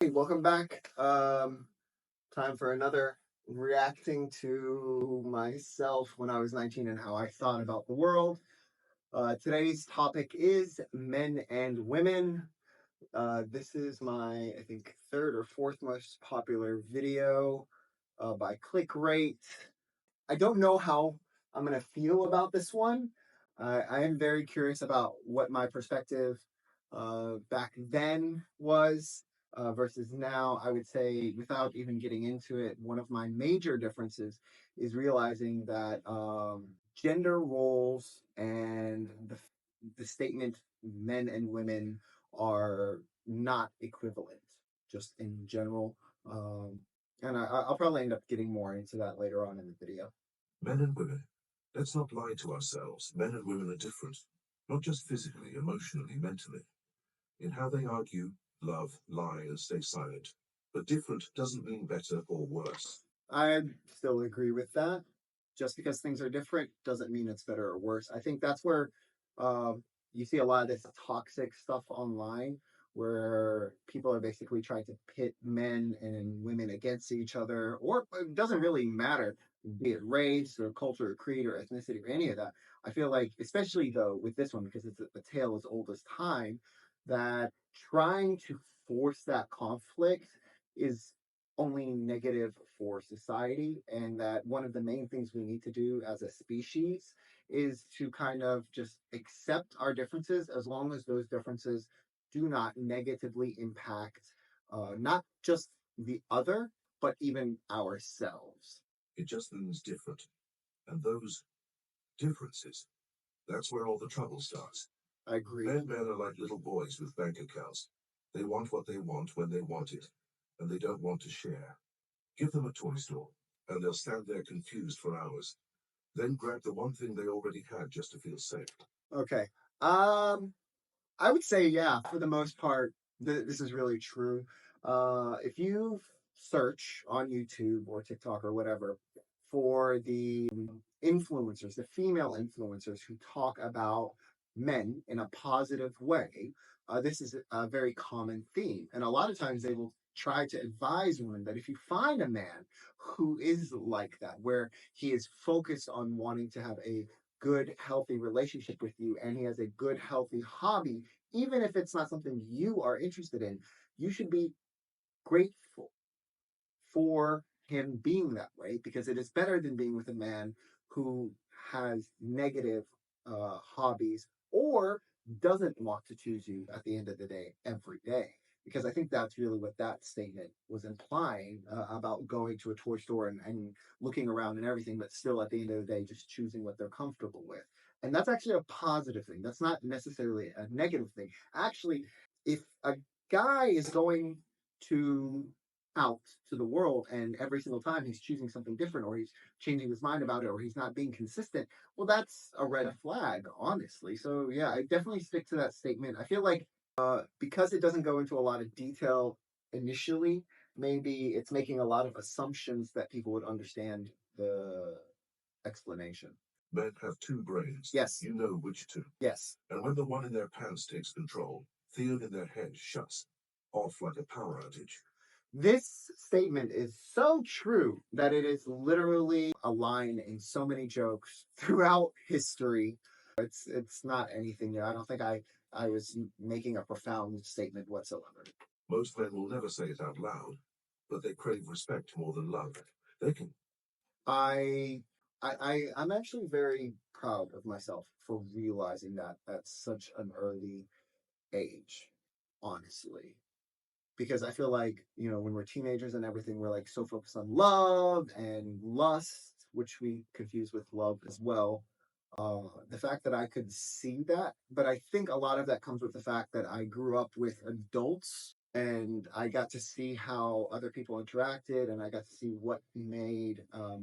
Hey, welcome back. Time for another reacting to myself when I was 19 and how I thought about the world. Today's topic is men and women. This is my, I think, third or fourth most popular video by click rate. I don't know how I'm going to feel about this one. I am very curious about what my perspective back then was versus now. I would say, without even getting into it, one of my major differences is realizing that gender roles and the statement men and women are not equivalent, just in general. And I'll probably end up getting more into that later on in the video. Men and women. Let's not lie to ourselves. Men and women are different, not just physically, emotionally, mentally, in how they argue, love, lie, and stay silent. But different doesn't mean better or worse. I still agree with that. Just because things are different doesn't mean it's better or worse. I think that's where uh, you see a lot of this toxic stuff online, where people are basically trying to pit men and women against each other, or it doesn't really matter, be it race or culture or creed or ethnicity or any of that. I feel like, especially though with this one, because it's a tale as old as time, that trying to force that conflict is only negative for society, and that one of the main things we need to do as a species is to kind of just accept our differences as long as those differences do not negatively impact not just the other, but even ourselves. It just means different. And those differences, that's where all the trouble starts. I agree. Men are like little boys with bank accounts. They want what they want when they want it, and they don't want to share. Give them a toy store, and they'll stand there confused for hours. Then grab the one thing they already had just to feel safe. Okay. Um, I would say, yeah, for the most part, this is really true. If you search on YouTube or TikTok or whatever for the influencers, the female influencers who talk about men in a positive way, this is a very common theme. And a lot of times they will try to advise women that if you find a man who is like that, where he is focused on wanting to have a good, healthy relationship with you, and he has a good, healthy hobby, even if it's not something you are interested in, you should be grateful for him being that way, because it is better than being with a man who has negative hobbies or doesn't want to choose you at the end of the day every day. Because I think that's really what that statement was implying about going to a toy store and looking around and everything, but still at the end of the day, just choosing what they're comfortable with. And that's actually a positive thing. That's not necessarily a negative thing. Actually, if a guy is going to out to the world and every single time he's choosing something different, or he's changing his mind about it, or he's not being consistent, well, that's a red flag, honestly. So yeah, I definitely stick to that statement. I feel like because it doesn't go into a lot of detail initially, maybe it's making a lot of assumptions that people would understand the explanation. Men have two brains. Yes. You know which two. Yes. And when the one in their pants takes control, the other in their head shuts off like a power outage. This statement is so true that it is literally a line in so many jokes throughout history. It's not anything new. I don't think I was making a profound statement whatsoever. Most men will never say it out loud, but they crave respect more than love. They can. I I'm actually very proud of myself for realizing that at such an early age, honestly. Because I feel like, when we're teenagers and everything, we're like so focused on love and lust, which we confuse with love as well. The fact that I could see that, but I think a lot of that comes with the fact that I grew up with adults and I got to see how other people interacted, and I got to see what made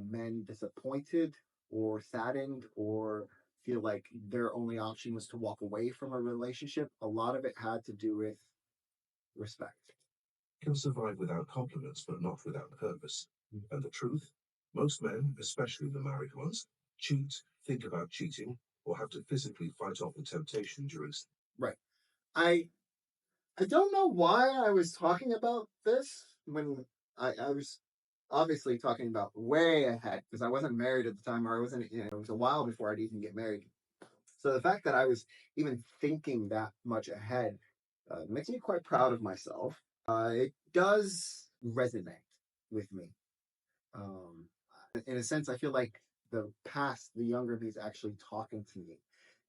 men disappointed or saddened or feel like their only option was to walk away from a relationship. A lot of it had to do with respect. Can survive without compliments, but not without purpose. And the truth? Most men, especially the married ones, cheat, think about cheating, or have to physically fight off the temptation during. Right. I I don't know why I was talking about this when I was obviously talking about way ahead because I wasn't married at the time, or I wasn't, it was a while before I'd even get married. So the fact that I was even thinking that much ahead makes me quite proud of myself. It does resonate with me. Um, in a sense, I feel like the past, the younger me is actually talking to me.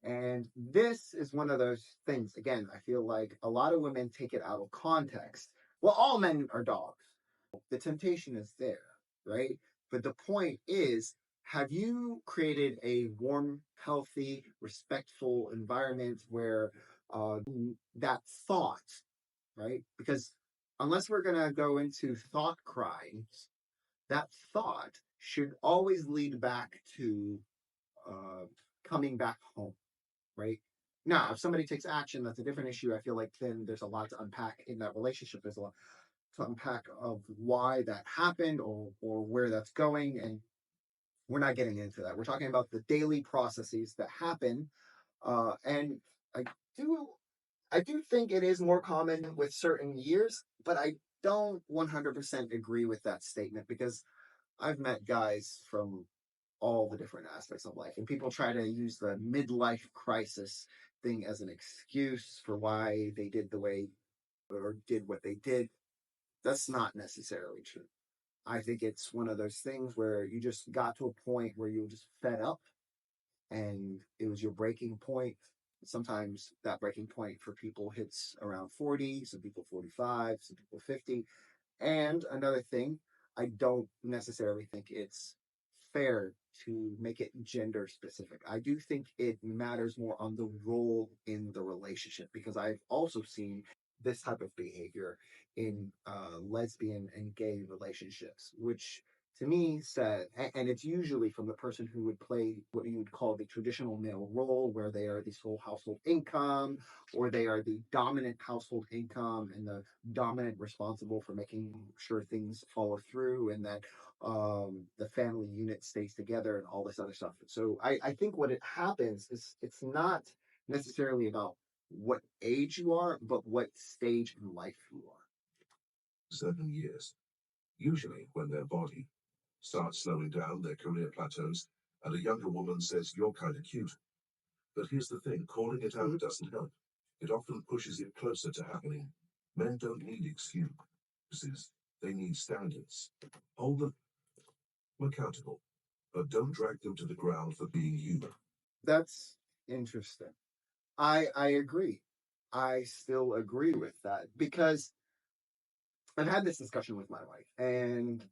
And this is one of those things, again, I feel like a lot of women take it out of context. Well, all men are dogs. The temptation is there, right? But the point is, have you created a warm, healthy, respectful environment where uh, that thought, right? Because unless we're going to go into thought crimes, that thought should always lead back to uh, coming back home, right? Now, if somebody takes action, that's a different issue. I feel like then there's a lot to unpack in that relationship. There's a lot to unpack of why that happened or where that's going, and we're not getting into that. We're talking about the daily processes that happen, and I do I do think it is more common with certain years, but I don't 100% agree with that statement because I've met guys from all the different aspects of life, and people try to use the midlife crisis thing as an excuse for why they did the way or did what they did. That's not necessarily true. I think it's one of those things where you just got to a point where you were just fed up and it was your breaking point. Sometimes that breaking point for people hits around 40, some people 45, some people 50. And another thing, I don't necessarily think it's fair to make it gender specific. I do think it matters more on the role in the relationship because I've also seen this type of behavior in lesbian and gay relationships, which to me said, and it's usually from the person who would play what you would call the traditional male role, where they are the sole household income, or they are the dominant household income and the dominant responsible for making sure things follow through and that the family unit stays together and all this other stuff. So I think what it happens is it's not necessarily about what age you are, but what stage in life you are. 7 years, usually when their body starts slowing down, their career plateaus, and a younger woman says, "You're kind of cute." But here's the thing, calling it out doesn't help. It often pushes it closer to happening. Men don't need excuses, they need standards. Hold them accountable, but don't drag them to the ground for being you. That's interesting. I agree. I still agree with that because I've had this discussion with my wife, and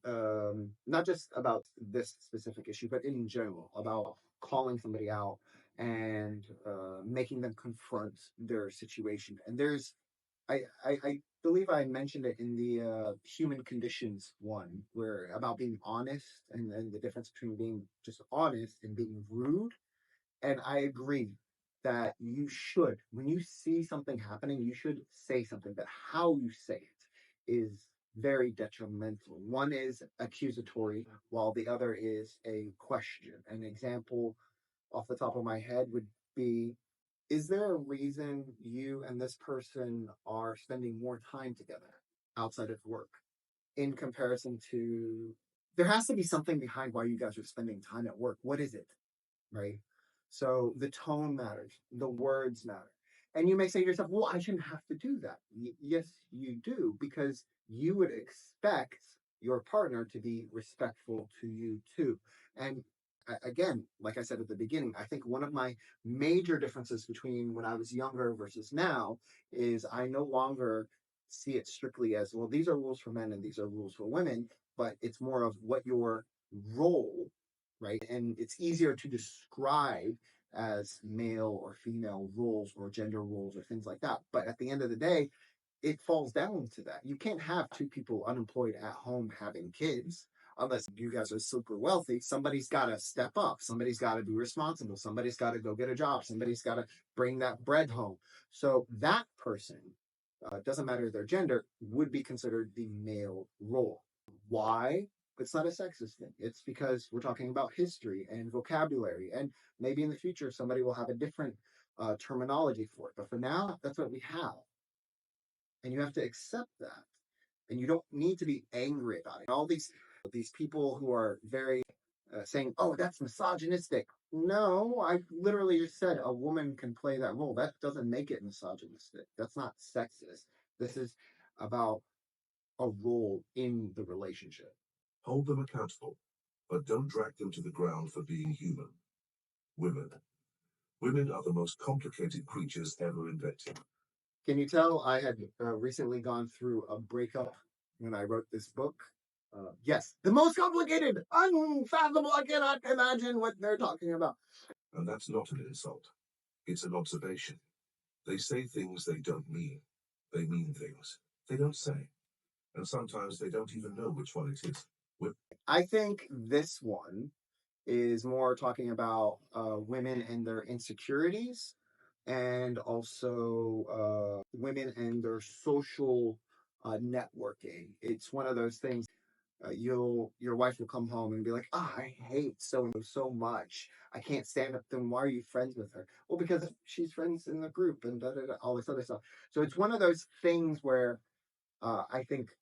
not just about this specific issue, but in general about calling somebody out and making them confront their situation. And I believe I mentioned it in the human conditions one, where about being honest and the difference between being just honest and being rude. And I agree that you should, when you see something happening, you should say something, but how you say it is very detrimental. One is accusatory, while the other is a question. An example off the top of my head would be, is there a reason you and this person are spending more time together outside of work in comparison to, there has to be something behind why you guys are spending time at work. What is it? Right? So the tone matters, the words matter. And you may say to yourself, well, I shouldn't have to do that. Yes, you do, because you would expect your partner to be respectful to you too. And again, like I said at the beginning, I think one of my major differences between when I was younger versus now is I no longer see it strictly as, well, these are rules for men and these are rules for women, but it's more of what your role, right? And it's easier to describe as male or female roles or gender roles or things like that. But at the end of the day, it falls down to that. You can't have two people unemployed at home having kids unless you guys are super wealthy. Somebody's got to step up. Somebody's got to be responsible. Somebody's got to go get a job. Somebody's got to bring that bread home. So that person, doesn't matter their gender, would be considered the male role. Why? It's not a sexist thing. It's because we're talking about history and vocabulary, and maybe in the future somebody will have a different terminology for it. But for now, that's what we have. and you have to accept that. And you don't need to be angry about it. All these people who are very saying, "Oh, that's misogynistic." No, I literally just said a woman can play that role. That doesn't make it misogynistic. That's not sexist. This is about a role in the relationship. Hold them accountable, but don't drag them to the ground for being human. Women. Women are the most complicated creatures ever invented. Can you tell I had recently gone through a breakup when I wrote this book? Yes, the most complicated, unfathomable. I cannot imagine what they're talking about. And that's not an insult, it's an observation. They say things they don't mean. They mean things they don't say. And sometimes they don't even know which one it is. I think this one is more talking about women and their insecurities, and also women and their social networking. It's one of those things. Your wife will come home and be like, "Ah, I hate so and so much. I can't stand up." Then why are you friends with her? Well, because she's friends in the group and da, da, da, all this other stuff. So it's one of those things where I think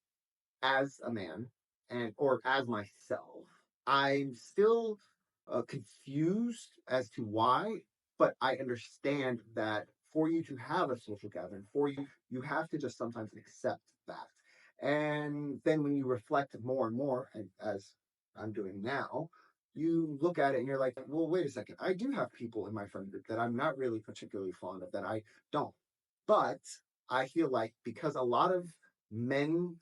as a man and or as myself, I'm still confused as to why, but I understand that for you to have a social gathering, for you have to just sometimes accept that. And then when you reflect more and more, and as I'm doing now, you look at it and you're like, well, wait a second. I do have people in my friend group that I'm not really particularly fond of, that I don't. But I feel like because a lot of men's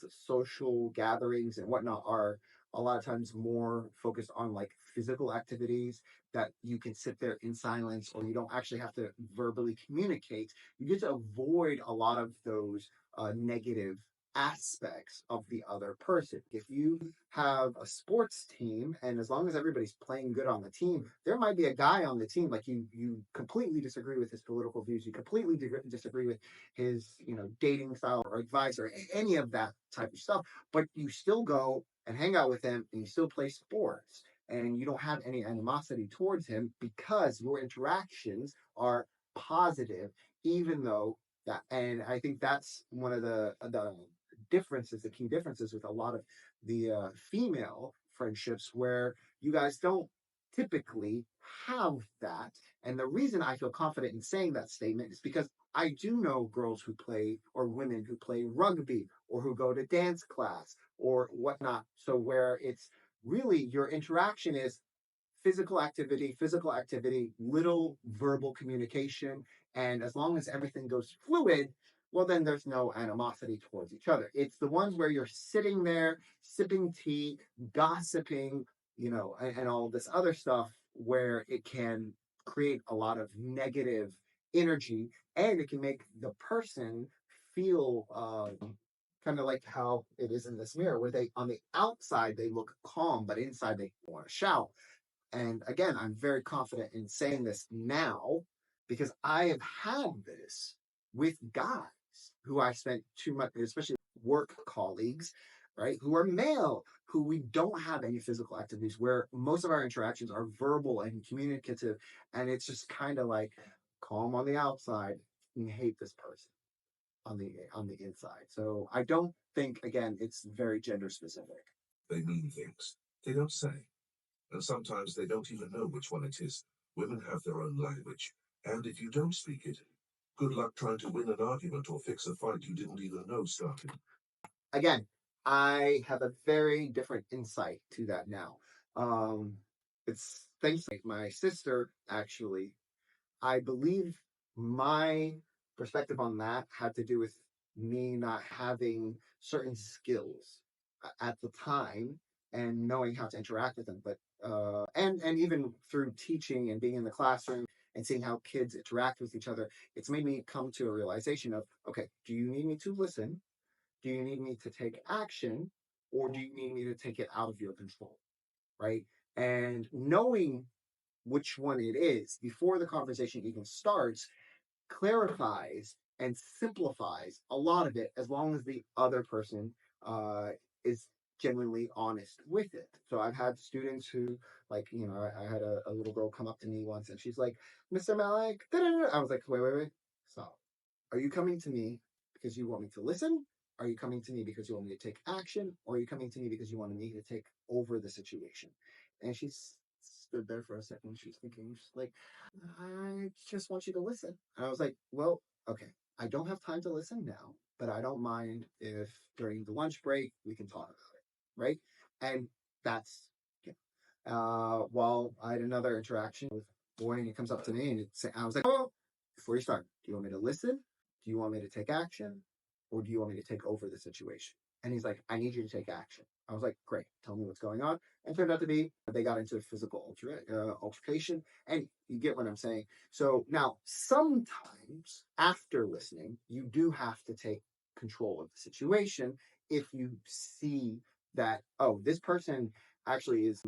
social gatherings and whatnot are a lot of times more focused on like physical activities that you can sit there in silence, or you don't actually have to verbally communicate. You get to avoid a lot of those negative aspects of the other person. If you have a sports team, and as long as everybody's playing good on the team, there might be a guy on the team like you completely disagree with his political views, you completely disagree with his dating style or advice or any of that type of stuff, but you still go and hang out with him and you still play sports, and you don't have any animosity towards him because your interactions are positive, even though that. And I think that's one of the differences, the key differences with a lot of the female friendships, where you guys don't typically have that. And the reason I feel confident in saying that statement is because I do know girls who play, or women who play rugby, or who go to dance class or whatnot. So where it's really your interaction is physical activity, little verbal communication. And as long as everything goes fluid, well, then there's no animosity towards each other. It's the ones where you're sitting there sipping tea, gossiping, and all this other stuff, where it can create a lot of negative energy, and it can make the person feel kind of like how it is in this mirror, where they on the outside they look calm, but inside they want to shout. And again, I'm very confident in saying this now because I have had this with guys who I spent too much, especially work colleagues, right, who are male, who we don't have any physical activities, where most of our interactions are verbal and communicative. And it's just kind of like calm on the outside and hate this person on the inside. So I don't think, again, it's very gender specific. They mean things they don't say. And sometimes they don't even know which one it is. Women have their own language, and if you don't speak it, good luck trying to win an argument or fix a fight you didn't even know started. Again, I have a very different insight to that now. Um, it's thanks to my sister, actually. I believe my perspective on that had to do with me not having certain skills at the time and knowing how to interact with them. But and even through teaching and being in the classroom and seeing how kids interact with each other, it's made me come to a realization of, okay, do you need me to listen? Do you need me to take action, or do you need me to take it out of your control? Right. And knowing which one it is before the conversation even starts clarifies and simplifies a lot of it, as long as the other person is genuinely honest with it. So I've had students who, like, I had a little girl come up to me once and she's like, "Mr. Malik," I was like, wait, stop. Are you coming to me because you want me to listen? Are you coming to me because you want me to take action? Or are you coming to me because you want me to take over the situation? And she stood there for a second. She's thinking, she's like, I just want you to listen. And I was like, well, okay, I don't have time to listen now, but I don't mind if during the lunch break we can talk about it. Right. And that's, yeah. While I had another interaction with a boy and he comes up to me and I was like, oh, before you start, do you want me to listen? Do you want me to take action? Or do you want me to take over the situation? And he's like, I need you to take action. I was like, great, tell me what's going on. And it turned out to be they got into a physical altercation. And you get what I'm saying. So now, sometimes after listening, you do have to take control of the situation if you see that, oh, this person actually is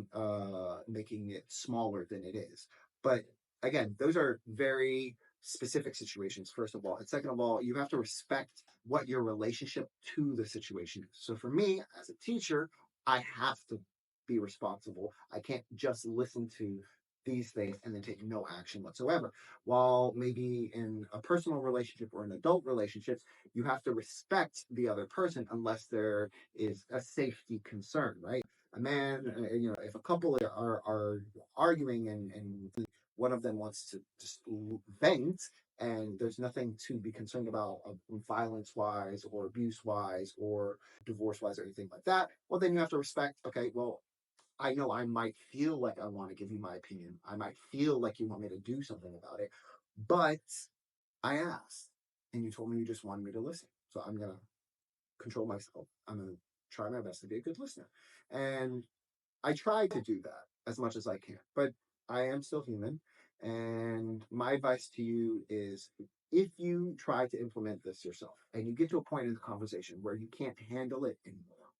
making it smaller than it is. But again, those are very specific situations, first of all. And second of all, you have to respect what your relationship to the situation is. So for me, as a teacher, I have to be responsible. I can't just listen to these things and then take no action whatsoever. While maybe in a personal relationship or an adult relationship, you have to respect the other person unless there is a safety concern, right? A man, if a couple are arguing and one of them wants to just vent and there's nothing to be concerned about violence wise or abuse wise or divorce wise or anything like that, well, then you have to respect, okay, well, I know I might feel like I want to give you my opinion. I might feel like you want me to do something about it, but I asked and you told me you just wanted me to listen. So I'm going to control myself. I'm going to try my best to be a good listener. And I try to do that as much as I can, but I am still human. And my advice to you is if you try to implement this yourself and you get to a point in the conversation where you can't handle it anymore,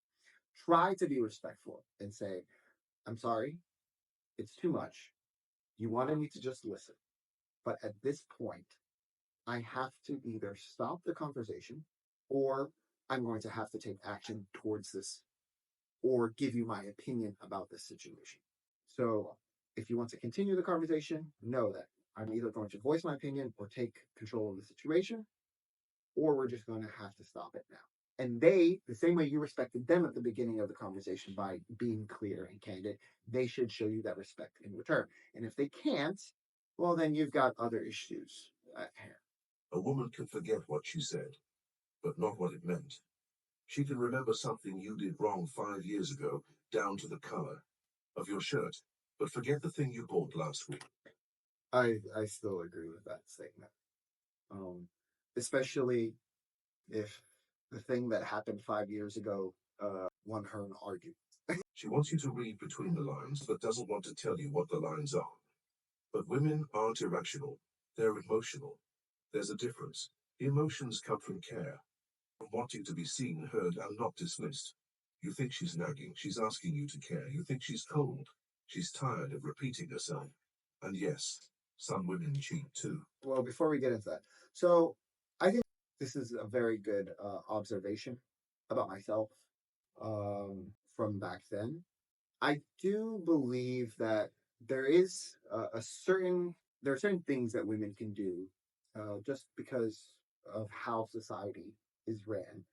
try to be respectful and say, I'm sorry, it's too much. You wanted me to just listen. But at this point, I have to either stop the conversation or I'm going to have to take action towards this or give you my opinion about this situation. So if you want to continue the conversation, know that I'm either going to voice my opinion or take control of the situation, or we're just going to have to stop it now. And they, the same way you respected them at the beginning of the conversation by being clear and candid, they should show you that respect in return. And if they can't, well, then you've got other issues at hand. A woman can forget what she said, but not what it meant. She can remember something you did wrong 5 years ago, down to the color of your shirt, but forget the thing you bought last week. I still agree with that statement. Um, Especially if the thing that happened 5 years ago won her an argument. She wants you to read between the lines, but doesn't want to tell you what the lines are. But women aren't irrational, they're emotional. There's a difference. Emotions come from care, from wanting to be seen, heard, and not dismissed. You think she's nagging, she's asking you to care. You think she's cold, she's tired of repeating herself. And yes, some women cheat too. Well, before we get into that, so I think this is a very good observation about myself from back then. I do believe that there is there are certain things that women can do just because of how society is ran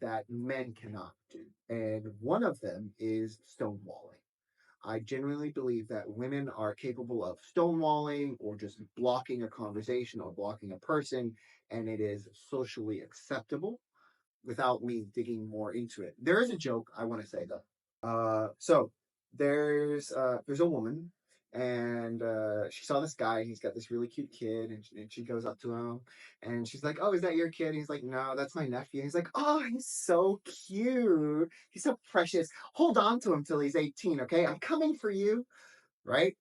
that men cannot do, and one of them is stonewalling. I genuinely believe that women are capable of stonewalling or just blocking a conversation or blocking a person, and it is socially acceptable without me digging more into it. There is a joke I want to say though. So there's a woman and she saw this guy. He's got this really cute kid, and she goes up to him and she's like, "Oh, is that your kid?" And he's like, "No, that's my nephew." And he's like, "Oh, he's so cute. He's so precious. Hold on to him till he's 18, okay? I'm coming for you." Right?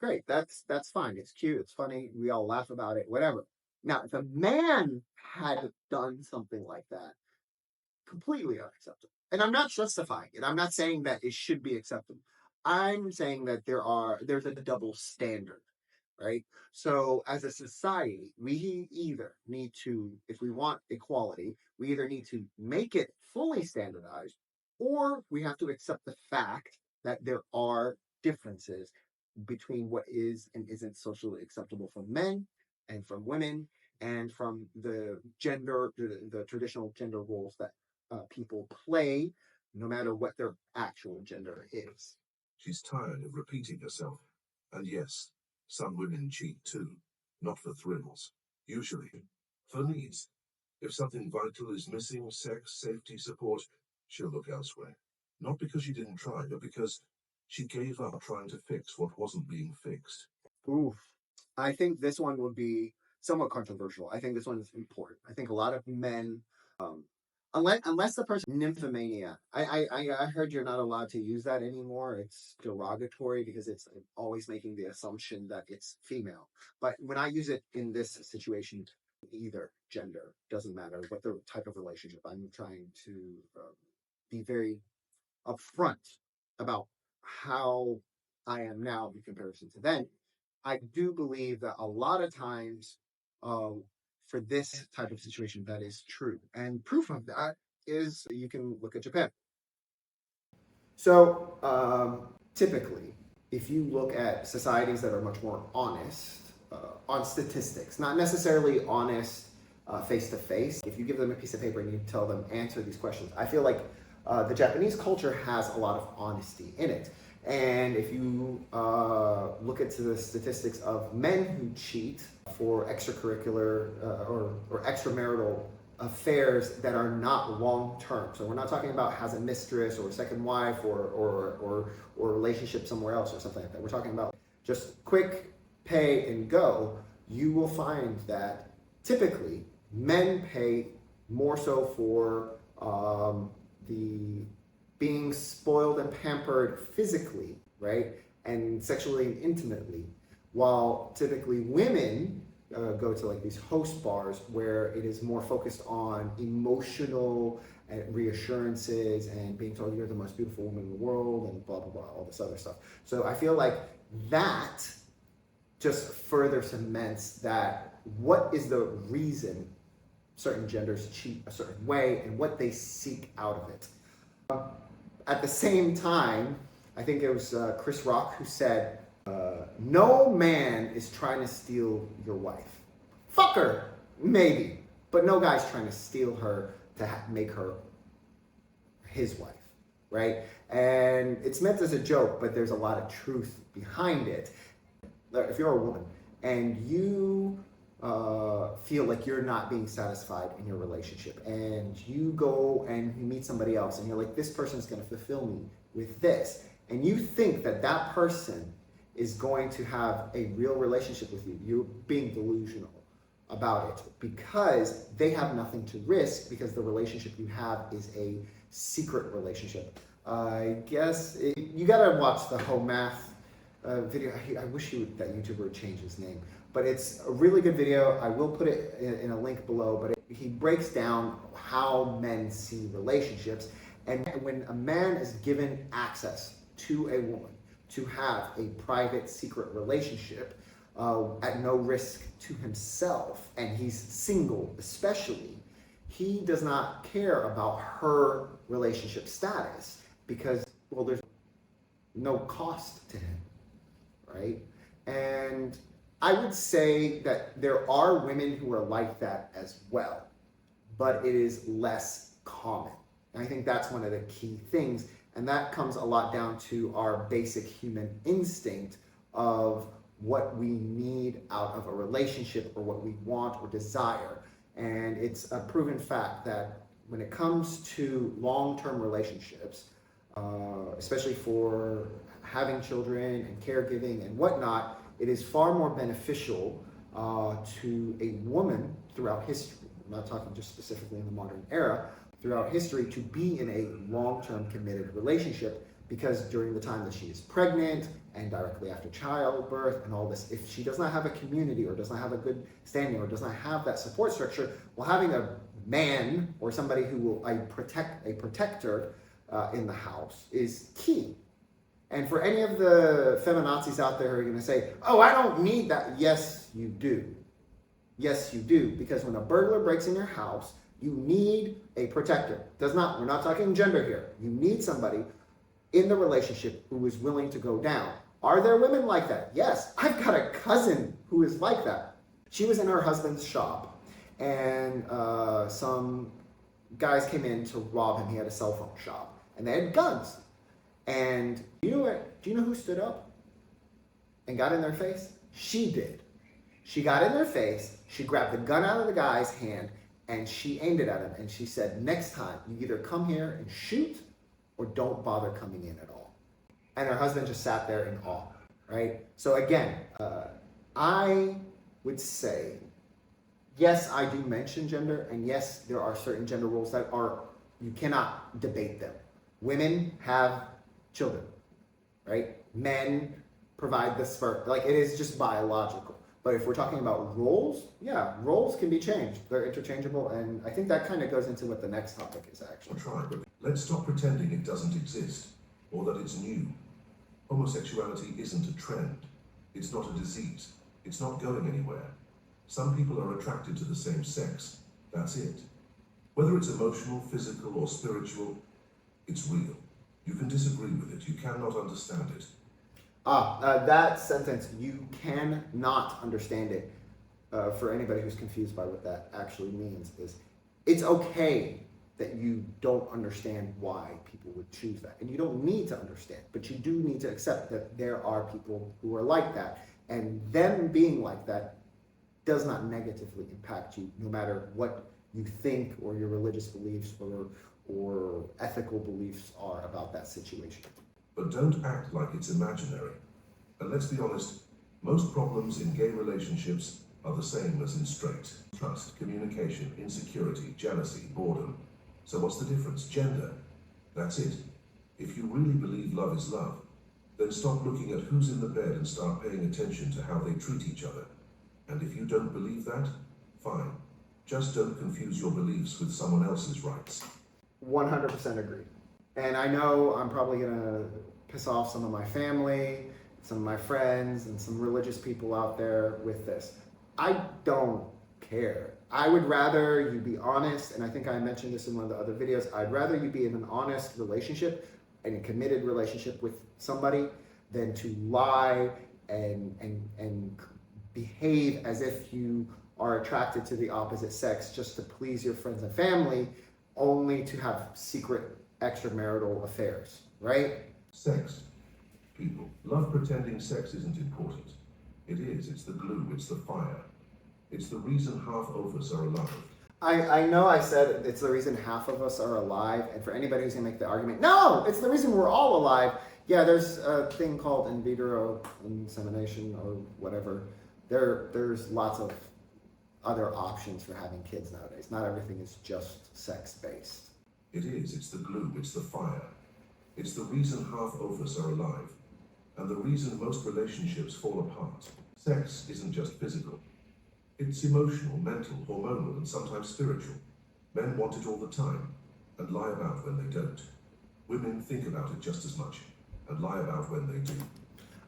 Great. That's fine. It's cute. It's funny. We all laugh about it. Whatever. Now, if a man had done something like that, completely unacceptable. And I'm not justifying it. I'm not saying that it should be acceptable. I'm saying that there's a double standard, right? So as a society, we either need to, if we want equality, we either need to make it fully standardized, or we have to accept the fact that there are differences between what is and isn't socially acceptable from men and from women and from the traditional gender roles that people play, no matter what their actual gender is. She's tired of repeating herself. And yes, some women cheat too, not for thrills, usually for needs. If something vital is missing, sex, safety, support, she'll look elsewhere. Not because she didn't try, but because she gave up trying to fix what wasn't being fixed. Oof. I think this one would be somewhat controversial. I think this one is important. I think a lot of men, um, unless the person nymphomania, I heard you're not allowed to use that anymore. It's derogatory because it's always making the assumption that it's female. But when I use it in this situation, either gender doesn't matter what the type of relationship. I'm trying to be very upfront about how I am now in comparison to then. I do believe that a lot of times, uh, for this type of situation, that is true. And proof of that is you can look at Japan. So, typically, if you look at societies that are much more honest on statistics, not necessarily honest face to face, if you give them a piece of paper and you tell them answer these questions, I feel like the Japanese culture has a lot of honesty in it. And if you look at the statistics of men who cheat for extracurricular or extramarital affairs that are not long term. So we're not talking about has a mistress or a second wife or a relationship somewhere else or something like that. We're talking about just quick pay and go. You will find that typically men pay more so for the being spoiled and pampered physically, right, and sexually and intimately, while typically women go to like these host bars where it is more focused on emotional reassurances and being told you're the most beautiful woman in the world and blah blah blah, all this other stuff. So I feel like that just further cements that what is the reason certain genders cheat a certain way and what they seek out of it. At the same time, I think it was Chris Rock who said, no man is trying to steal your wife. Fuck her, maybe. But no guy's trying to steal her to make her his wife, right? And it's meant as a joke, but there's a lot of truth behind it. If you're a woman and you feel like you're not being satisfied in your relationship and you go and you meet somebody else and you're like, this person's going to fulfill me with this, and you think that that person is going to have a real relationship with you, you're being delusional about it because they have nothing to risk because the relationship you have is a secret relationship. I guess you gotta watch the whole math video. I wish that YouTuber would change his name, but it's a really good video. I will put it in a link below, but he breaks down how men see relationships. And when a man is given access to a woman to have a private, secret relationship at no risk to himself, and he's single especially, he does not care about her relationship status because, well, there's no cost to him, right? And I would say that there are women who are like that as well, but it is less common. And I think that's one of the key things. And that comes a lot down to our basic human instinct of what we need out of a relationship or what we want or desire. And it's a proven fact that when it comes to long-term relationships, especially for having children and caregiving and whatnot, it is far more beneficial to a woman throughout history. I'm not talking just specifically in the modern era, throughout history, to be in a long-term committed relationship, because during the time that she is pregnant and directly after childbirth and all this, if she does not have a community or does not have a good standing or does not have that support structure, well, having a man or somebody who will a protector in the house is key. And for any of the feminazis out there who are going to say, oh, I don't need that. Yes, you do. Yes, you do. Because when a burglar breaks in your house, you need a protector. We're not talking gender here. You need somebody in the relationship who is willing to go down. Are there women like that? Yes. I've got a cousin who is like that. She was in her husband's shop and some guys came in to rob him. He had a cell phone shop, and they had guns. And do you know who stood up and got in their face? She did. She got in their face. She grabbed the gun out of the guy's hand and she aimed it at him. And she said, "Next time, you either come here and shoot, or don't bother coming in at all." And her husband just sat there in awe, right? So again, I would say, yes, I do mention gender, and yes, there are certain gender roles that you cannot debate them. Women have children, right? Men provide the sperm. Like, it is just biological. But if we're talking about roles, yeah, roles can be changed. They're interchangeable, and I think that kind of goes into what the next topic is, actually. Let's stop pretending it doesn't exist, or that it's new. Homosexuality isn't a trend. It's not a disease. It's not going anywhere. Some people are attracted to the same sex. That's it. Whether it's emotional, physical, or spiritual, it's real. You can disagree with it. You cannot understand it. That sentence, "you cannot understand it," for anybody who's confused by what that actually means, is it's okay that you don't understand why people would choose that. And you don't need to understand, but you do need to accept that there are people who are like that. And them being like that does not negatively impact you, no matter what you think or your religious beliefs or ethical beliefs are about that situation. But don't act like it's imaginary. And let's be honest, most problems in gay relationships are the same as in straight. Trust, communication, insecurity, jealousy, boredom. So what's the difference? Gender. That's it. If you really believe love is love, then stop looking at who's in the bed and start paying attention to how they treat each other. And if you don't believe that, fine. Just don't confuse your beliefs with someone else's rights. 100% agree. And I know I'm probably going to piss off some of my family, some of my friends, and some religious people out there with this. I don't care. I would rather you be honest, and I think I mentioned this in one of the other videos. I'd rather you be in an honest relationship, in a committed relationship with somebody, than to lie and behave as if you are attracted to the opposite sex just to please your friends and family, only to have secret extramarital affairs, right? Sex. People love pretending sex isn't important. It is. It's the glue. It's the fire. It's the reason half of us are alive. I know I said it's the reason half of us are alive, and for anybody who's going to make the argument, no, it's the reason we're all alive. Yeah, there's a thing called in vitro insemination or whatever. There's lots of other options for having kids nowadays. Not everything is just sex-based. It is. It's the glue. It's the fire. It's the reason half of us are alive, and the reason most relationships fall apart. Sex isn't just physical. It's emotional, mental, hormonal, and sometimes spiritual. Men want it all the time, and lie about when they don't. Women think about it just as much, and lie about when they do.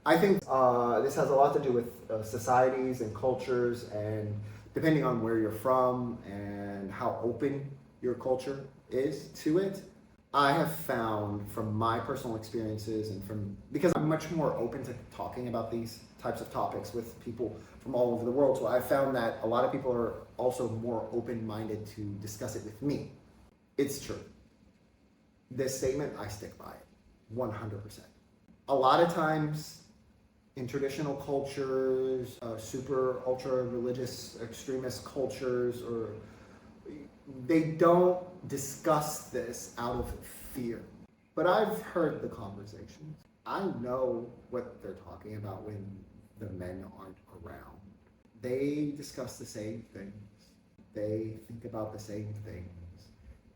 I think this has a lot to do with societies and cultures, and depending on where you're from and how open your culture is to it. I have found from my personal experiences and because I'm much more open to talking about these types of topics with people from all over the world, so I've found that a lot of people are also more open-minded to discuss it with me. It's true. This statement, I stick by it, 100%. A lot of times in traditional cultures, super ultra religious extremist cultures, or they don't discuss this out of fear. But I've heard the conversations. I know what they're talking about when the men aren't around. They discuss the same things. They think about the same things.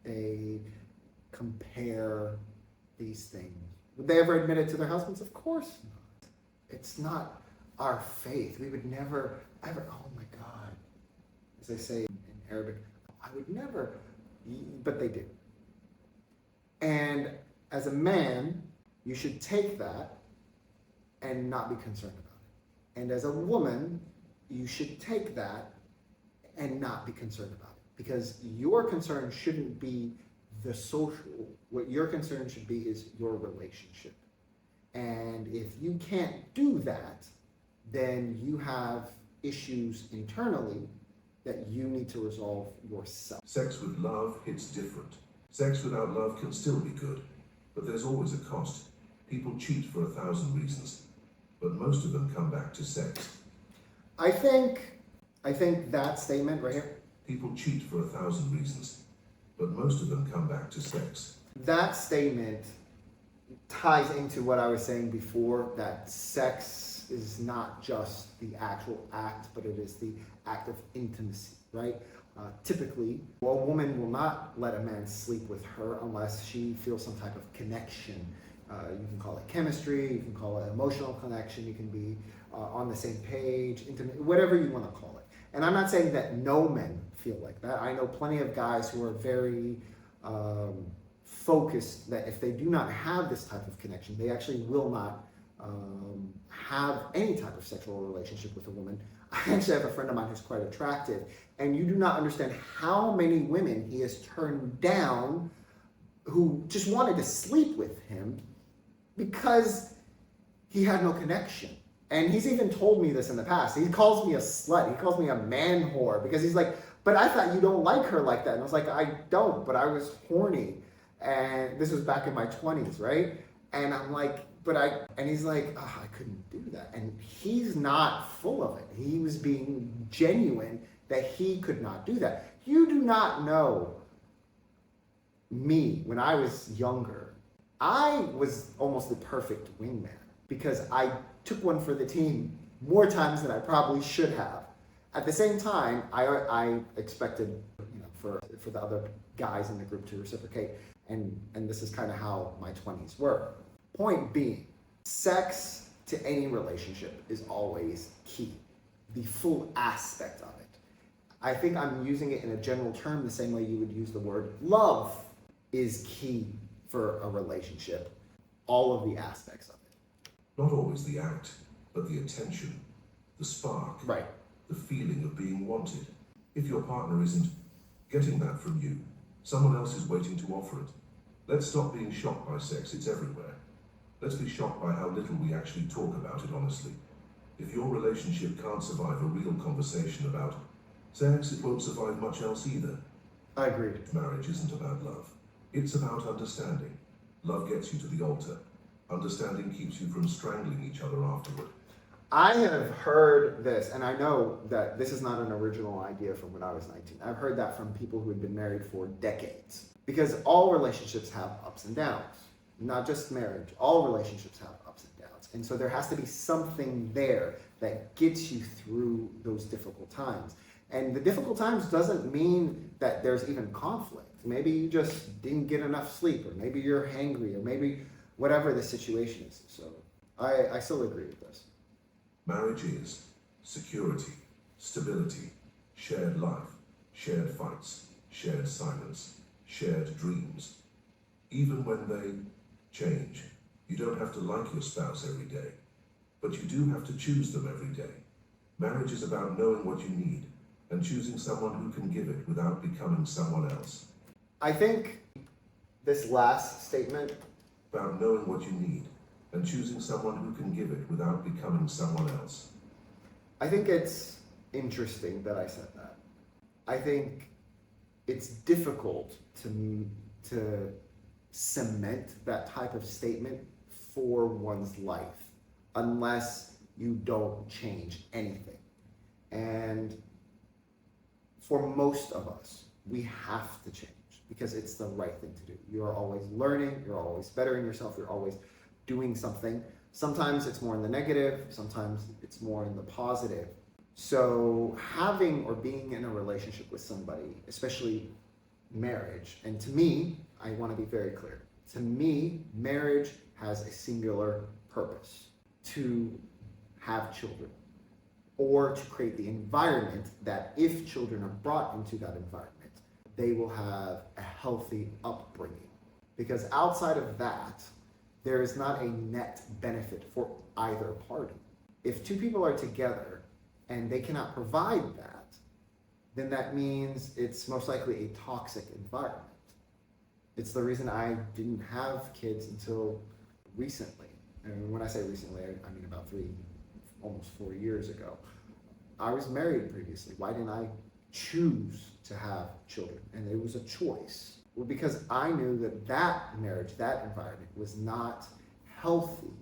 They compare these things. Would they ever admit it to their husbands? Of course not. It's not our faith. We would never, ever, oh my God, as they say in Arabic, I would never, but they do. And as a man, you should take that and not be concerned about it. And as a woman, you should take that and not be concerned about it. Because your concern shouldn't be the social, what your concern should be is your relationship. And if you can't do that, then you have issues internally that you need to resolve yourself. Sex with love hits different. Sex without love can still be good, but there's always a cost. People cheat for 1,000 reasons, but most of them come back to sex. I think that statement right here, People cheat for 1,000 reasons, but most of them come back to sex. that statement ties into what I was saying before, that sex is not just the actual act, but it is the act of intimacy, right? Typically, a woman will not let a man sleep with her unless she feels some type of connection. You can call it chemistry, you can call it emotional connection, you can be on the same page, intimate, whatever you want to call it. And I'm not saying that no men feel like that. I know plenty of guys who are very focused that if they do not have this type of connection, they actually will not have any type of sexual relationship with a woman. I actually have a friend of mine who's quite attractive, and you do not understand how many women he has turned down who just wanted to sleep with him because he had no connection. And he's even told me this in the past. He calls me a slut. He calls me a man whore because he's like, but I thought you don't like her like that. And I was like, I don't, but I was horny. And this was back in my 20s, right? And I'm like, and he's like, oh, I couldn't do that. And he's not full of it. He was being genuine that he could not do that. You do not know me when I was younger. I was almost the perfect wingman because I took one for the team more times than I probably should have. At the same time, I expected, for the other guys in the group to reciprocate, and this is kind of how my 20s were. Point being, sex to any relationship is always key. The full aspect of it. I think I'm using it in a general term the same way you would use the word love is key for a relationship. All of the aspects of it. Not always the act, but the attention, the spark, Right. the feeling of being wanted. If your partner isn't getting that from you, someone else is waiting to offer it. Let's stop being shocked by sex, it's everywhere. Let's be shocked by how little we actually talk about it honestly. If your relationship can't survive a real conversation about sex, it won't survive much else either. I agree. Marriage isn't about love. It's about understanding. Love gets you to the altar. Understanding keeps you from strangling each other afterward. I have heard this, and I know that this is not an original idea from when I was 19. I've heard that from people who had been married for decades. Because all relationships have ups and downs. Not just marriage. All relationships have ups and downs. And so there has to be something there that gets you through those difficult times. And the difficult times doesn't mean that there's even conflict. Maybe you just didn't get enough sleep, or maybe you're hangry, or maybe whatever the situation is. So I still agree with this. Marriage is security, stability, shared life, shared fights, shared silence, shared dreams. Even when they change, you don't have to like your spouse every day, but you do have to choose them every day. Marriage is about knowing what you need and choosing someone who can give it without becoming someone else. I think this last statement, About knowing what you need and choosing someone who can give it without becoming someone else. I think it's interesting that I said that. I think it's difficult to cement that type of statement for one's life unless you don't change anything. And for most of us, we have to change because it's the right thing to do. You're always learning, you're always bettering yourself, you're always doing something. Sometimes it's more in the negative, sometimes it's more in the positive. So having or being in a relationship with somebody, especially marriage, and to me, I want to be very clear. To me, marriage has a singular purpose: to have children, or to create the environment that if children are brought into that environment, they will have a healthy upbringing. Because outside of that, there is not a net benefit for either party. If two people are together and they cannot provide that, then that means it's most likely a toxic environment. It's the reason I didn't have kids until recently. And when I say recently, I mean about almost 4 years ago. I was married previously. Why didn't I choose to have children, and it was a choice. Well, because I knew that that marriage, that environment was not healthy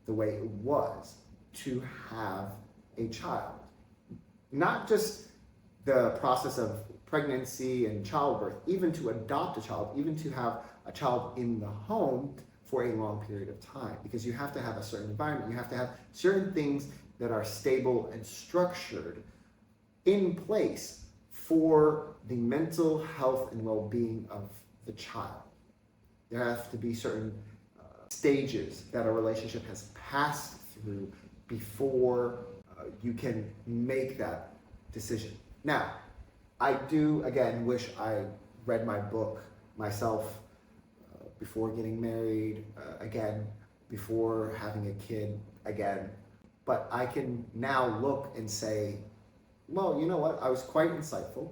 the way it was to have a child. Not just the process of pregnancy and childbirth, even to adopt a child, even to have a child in the home for a long period of time, because you have to have a certain environment, you have to have certain things that are stable and structured in place for the mental health and well-being of the child. There have to be certain stages that a relationship has passed through before you can make that decision. Now, I do, again, wish I read my book myself before getting married, again, before having a kid, again. But I can now look and say, well, you know what? I was quite insightful,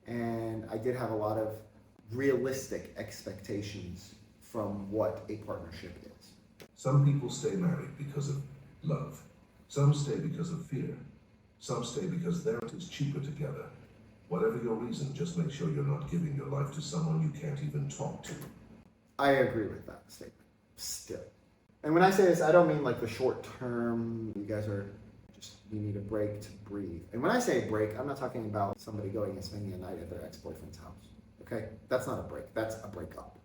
and I did have a lot of realistic expectations from what a partnership is. Some people stay married because of love. Some stay because of fear. Some stay because their life is cheaper together. Whatever your reason, just make sure you're not giving your life to someone you can't even talk to. I agree with that statement still. And when I say this, I don't mean like the short term, you guys are just, you need a break to breathe. And when I say break, I'm not talking about somebody going and spending a night at their ex-boyfriend's house. Okay? That's not a break. That's a breakup.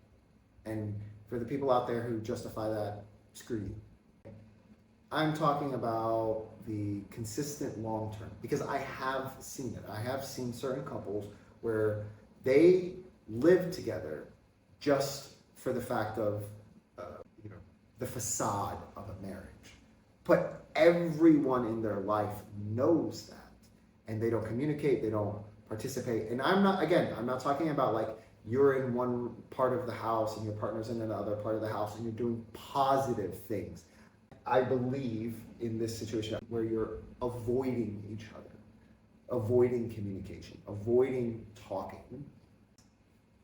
And for the people out there who justify that, screw you. I'm talking about the consistent long term, because I have seen it. I have seen certain couples where they live together just for the fact of, you know, the facade of a marriage. But everyone in their life knows that, and they don't communicate, they don't participate. And I'm not talking about like you're in one part of the house and your partner's in another part of the house and you're doing positive things. I believe in this situation where you're avoiding each other, avoiding communication, avoiding talking.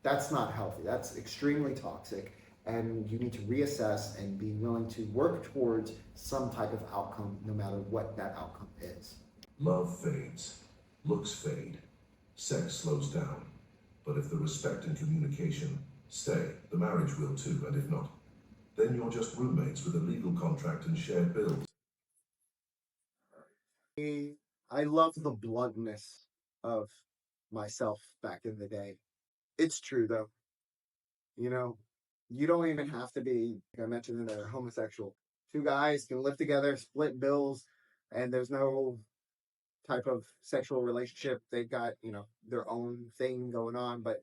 That's not healthy. That's extremely toxic. And you need to reassess and be willing to work towards some type of outcome, no matter what that outcome is. Love fades, looks fade, sex slows down. But if the respect and communication stay, the marriage will too, and if not, then you're just roommates with a legal contract and shared bills. I love the bluntness of myself back in the day. It's true though. You know, you don't even have to be, like I mentioned, they're homosexual. Two guys can live together, split bills, and there's no type of sexual relationship. They've got, their own thing going on, but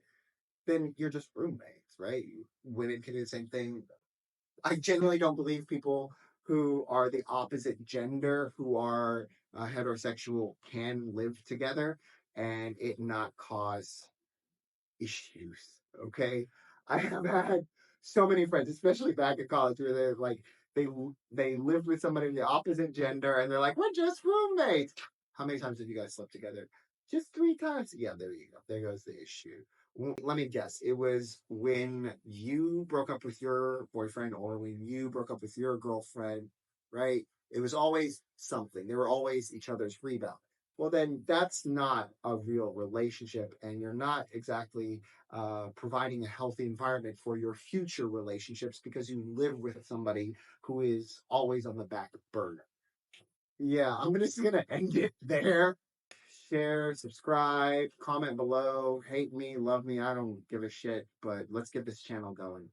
then you're just roommates, right? Women can do the same thing. I genuinely don't believe people who are the opposite gender, who are heterosexual, can live together and it not cause issues. Okay, I have had so many friends, especially back in college, where they're like they they lived with somebody of the opposite gender, and they're like, "We're just roommates." How many times have you guys slept together? Just 3 times. Yeah, there you go. There goes the issue. Let me guess. It was when you broke up with your boyfriend, or when you broke up with your girlfriend, right? It was always something. They were always each other's rebound. Well, then that's not a real relationship, and you're not exactly providing a healthy environment for your future relationships because you live with somebody who is always on the back burner. Yeah, just gonna end it there. Share, subscribe, comment below, hate me, love me, I don't give a shit, but let's get this channel going.